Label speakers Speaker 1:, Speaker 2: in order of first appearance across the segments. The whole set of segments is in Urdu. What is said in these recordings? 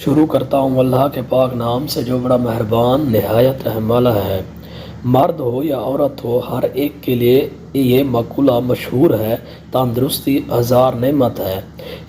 Speaker 1: شروع کرتا ہوں اللہ کے پاک نام سے جو بڑا مہربان نہایت رحم والا ہے۔ مرد ہو یا عورت ہو، ہر ایک کے لیے یہ مقولہ مشہور ہے، تندرستی ہزار نعمت ہے۔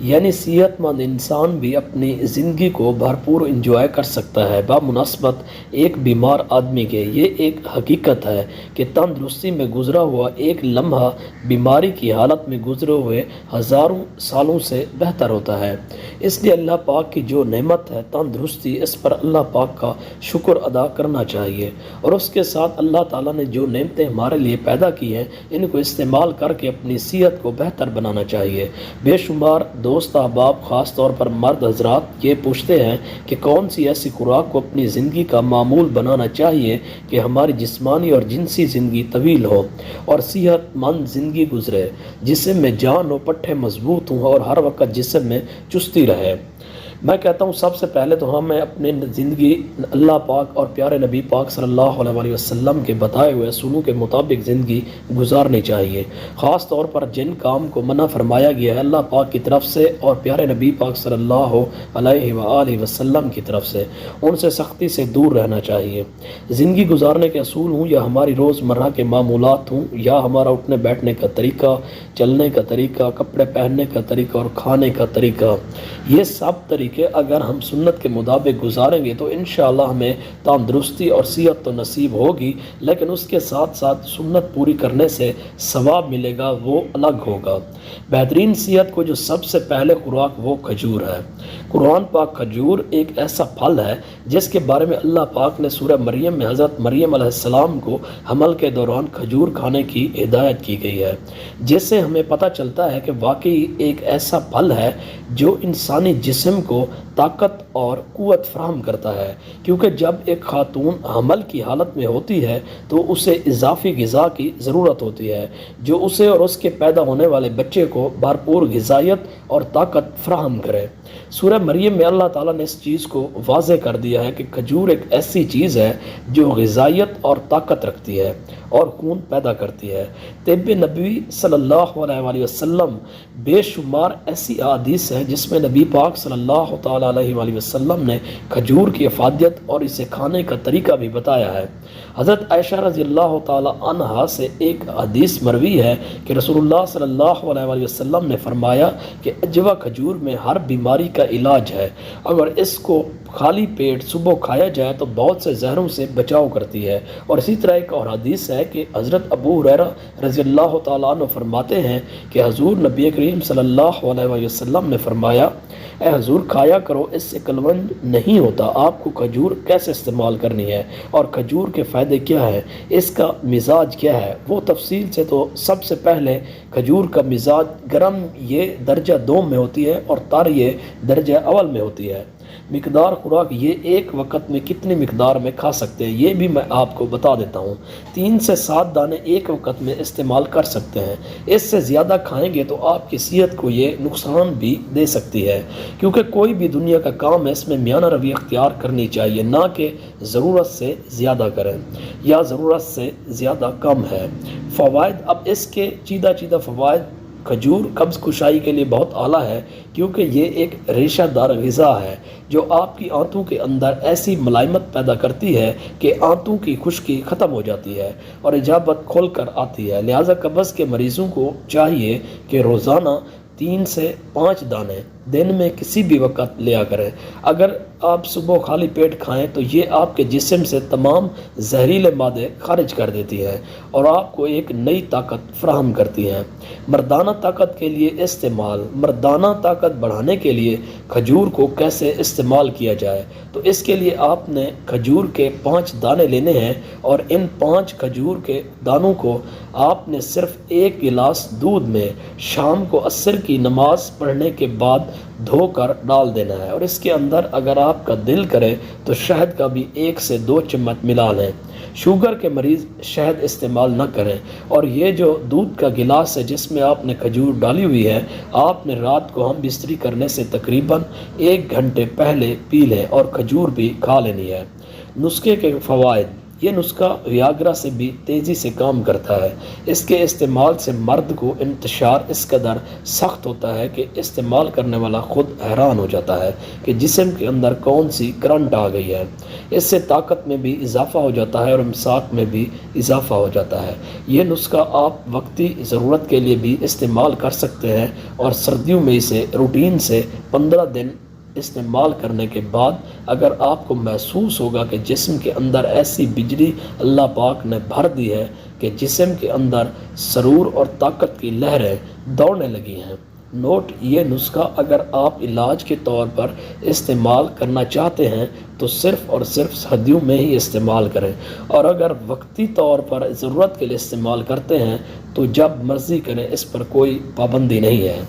Speaker 1: یعنی صحت مند انسان بھی اپنی زندگی کو بھرپور انجوائے کر سکتا ہے بمناسبت ایک بیمار آدمی کے۔ یہ ایک حقیقت ہے کہ تندرستی میں گزرا ہوا ایک لمحہ بیماری کی حالت میں گزرے ہوئے ہزاروں سالوں سے بہتر ہوتا ہے۔ اس لیے اللہ پاک کی جو نعمت ہے تندرستی، اس پر اللہ پاک کا شکر ادا کرنا چاہیے، اور اس کے ساتھ اللہ تعالیٰ نے جو نعمتیں ہمارے لیے پیدا کی ہیں ان کو استعمال کر کے اپنی صحت کو بہتر بنانا چاہیے۔ بے شمار دوست احباب، خاص طور پر مرد حضرات، یہ پوچھتے ہیں کہ کون سی ایسی خوراک کو اپنی زندگی کا معمول بنانا چاہیے کہ ہماری جسمانی اور جنسی زندگی طویل ہو اور صحت مند زندگی گزرے، جسم میں جان ہو، پٹھے مضبوط ہوں اور ہر وقت جسم میں چستی رہے۔ میں کہتا ہوں سب سے پہلے تو ہمیں اپنے زندگی اللہ پاک اور پیارے نبی پاک صلی اللہ علیہ وسلم کے بتائے ہوئے اصولوں کے مطابق زندگی گزارنی چاہیے۔ خاص طور پر جن کام کو منع فرمایا گیا ہے اللہ پاک کی طرف سے اور پیارے نبی پاک صلی اللہ علیہ وآلہ وسلم کی طرف سے، ان سے سختی سے دور رہنا چاہیے۔ زندگی گزارنے کے اصول ہوں یا ہماری روزمرہ کے معمولات ہوں یا ہمارا اٹھنے بیٹھنے کا طریقہ، چلنے کا طریقہ، کپڑے پہننے کا طریقہ اور کھانے کا طریقہ، یہ سب طریقے اگر ہم سنت کے مطابق گزاریں گے تو انشاءاللہ ہمیں تندرستی اور صحت تو نصیب ہوگی، لیکن اس کے ساتھ ساتھ سنت پوری کرنے سے ثواب ملے گا، وہ الگ ہوگا۔ بہترین صحت کو جو سب سے پہلے خوراک وہ کھجور ہے۔ قرآن پاک کھجور ایک ایسا پھل ہے جس کے بارے میں اللہ پاک نے سورہ مریم میں حضرت مریم علیہ السلام کو حمل کے دوران کھجور کھانے کی ہدایت کی گئی ہے، جس سے ہمیں پتہ چلتا ہے کہ واقعی ایک ایسا پھل ہے جو انسانی جسم کو طاقت اور قوت فراہم کرتا ہے، کیونکہ جب ایک خاتون حمل کی حالت میں ہوتی ہے تو اسے اضافی غذا کی ضرورت ہوتی ہے جو اسے اور اس کے پیدا ہونے والے بچے کو بھرپور غذائیت اور طاقت فراہم کرے۔ سورہ مریم میں اللہ تعالیٰ نے اس چیز کو واضح کر دیا ہے کہ کھجور ایک ایسی چیز ہے جو غذائیت اور طاقت رکھتی ہے اور خون پیدا کرتی ہے۔ طب نبوی صلی اللہ علیہ وسلم بے شمار ایسی احادیث ہیں جس میں نبی پاک صلی اللہ تعالیٰ علیہ وسلم نے کھجور کی افادیت اور اسے کھانے کا طریقہ بھی بتایا ہے۔ حضرت عائشہ رضی اللہ تعالیٰ عنہا سے ایک حدیث مروی ہے کہ رسول اللہ صلی اللہ علیہ وسلم نے فرمایا کہ اجوا کھجور میں ہر بیماری کا علاج ہے، اگر اس کو خالی پیٹ صبح کھایا جائے تو بہت سے زہروں سے بچاؤ کرتی ہے۔ اور اسی طرح ایک اور حدیث ہے کہ حضرت ابو ہریرہ رضی اللہ تعالیٰ عنہ فرماتے ہیں کہ حضور نبی کریم صلی اللہ علیہ وسلم نے فرمایا، اے حضور کھایا کرو، اس سے قلوند نہیں ہوتا۔ آپ کو کھجور کیسے استعمال کرنی ہے اور کھجور کے فائدے کیا ہیں، اس کا مزاج کیا ہے، وہ تفصیل سے تو سب سے پہلے کھجور کا مزاج گرم یہ درجہ دوم میں ہوتی ہے اور تر یہ درجہ اول میں ہوتی ہے۔ مقدار خوراک یہ ایک وقت میں کتنی مقدار میں کھا سکتے ہیں یہ بھی میں آپ کو بتا دیتا ہوں۔ 3 سے 7 دانے ایک وقت میں استعمال کر سکتے ہیں۔ اس سے زیادہ کھائیں گے تو آپ کی صحت کو یہ نقصان بھی دے سکتی ہے، کیونکہ کوئی بھی دنیا کا کام ہے اس میں میانہ روی اختیار کرنی چاہیے، نہ کہ ضرورت سے زیادہ کریں یا ضرورت سے زیادہ کم ہے۔ فوائد، اب اس کے چیدہ فوائد، کھجور قبض کشائی کے لیے بہت اعلیٰ ہے، کیونکہ یہ ایک ریشہ دار غذا ہے جو آپ کی آنتوں کے اندر ایسی ملائمت پیدا کرتی ہے کہ آنتوں کی خشکی ختم ہو جاتی ہے اور اجابت کھل کر آتی ہے۔ لہٰذا قبض کے مریضوں کو چاہیے کہ روزانہ 3 سے 5 دانے دن میں کسی بھی وقت لیا کریں۔ اگر آپ صبح خالی پیٹ کھائیں تو یہ آپ کے جسم سے تمام زہریلے مادے خارج کر دیتی ہے اور آپ کو ایک نئی طاقت فراہم کرتی ہے۔ مردانہ طاقت کے لیے استعمال، مردانہ طاقت بڑھانے کے لیے کھجور کو کیسے استعمال کیا جائے، تو اس کے لیے آپ نے کھجور کے 5 دانے لینے ہیں اور ان 5 کھجور کے دانوں کو آپ نے صرف 1 گلاس دودھ میں شام کو عصر کی نماز پڑھنے کے بعد دھو کر ڈال دینا ہے، اور اس کے اندر اگر آپ کا دل کرے تو شہد کا بھی 1 سے 2 چمچ ملا لیں۔ شوگر کے مریض شہد استعمال نہ کریں، اور یہ جو دودھ کا گلاس ہے جس میں آپ نے کھجور ڈالی ہوئی ہے، آپ نے رات کو ہم بستری کرنے سے تقریباً 1 گھنٹے پہلے پی لیں اور کھجور بھی کھا لینی ہے۔ نسخے کے فوائد، یہ نسخہ ویاگرا سے بھی تیزی سے کام کرتا ہے۔ اس کے استعمال سے مرد کو انتشار اس قدر سخت ہوتا ہے کہ استعمال کرنے والا خود حیران ہو جاتا ہے کہ جسم کے اندر کون سی کرنٹ آ گئی ہے۔ اس سے طاقت میں بھی اضافہ ہو جاتا ہے اور امساک میں بھی اضافہ ہو جاتا ہے۔ یہ نسخہ آپ وقتی ضرورت کے لیے بھی استعمال کر سکتے ہیں، اور سردیوں میں اسے روٹین سے 15 دن استعمال کرنے کے بعد اگر آپ کو محسوس ہوگا کہ جسم کے اندر ایسی بجلی اللہ پاک نے بھر دی ہے کہ جسم کے اندر سرور اور طاقت کی لہریں دوڑنے لگی ہیں۔ نوٹ: یہ نسخہ اگر آپ علاج کے طور پر استعمال کرنا چاہتے ہیں تو صرف اور صرف سردیوں میں ہی استعمال کریں، اور اگر وقتی طور پر ضرورت کے لیے استعمال کرتے ہیں تو جب مرضی کریں، اس پر کوئی پابندی نہیں ہے۔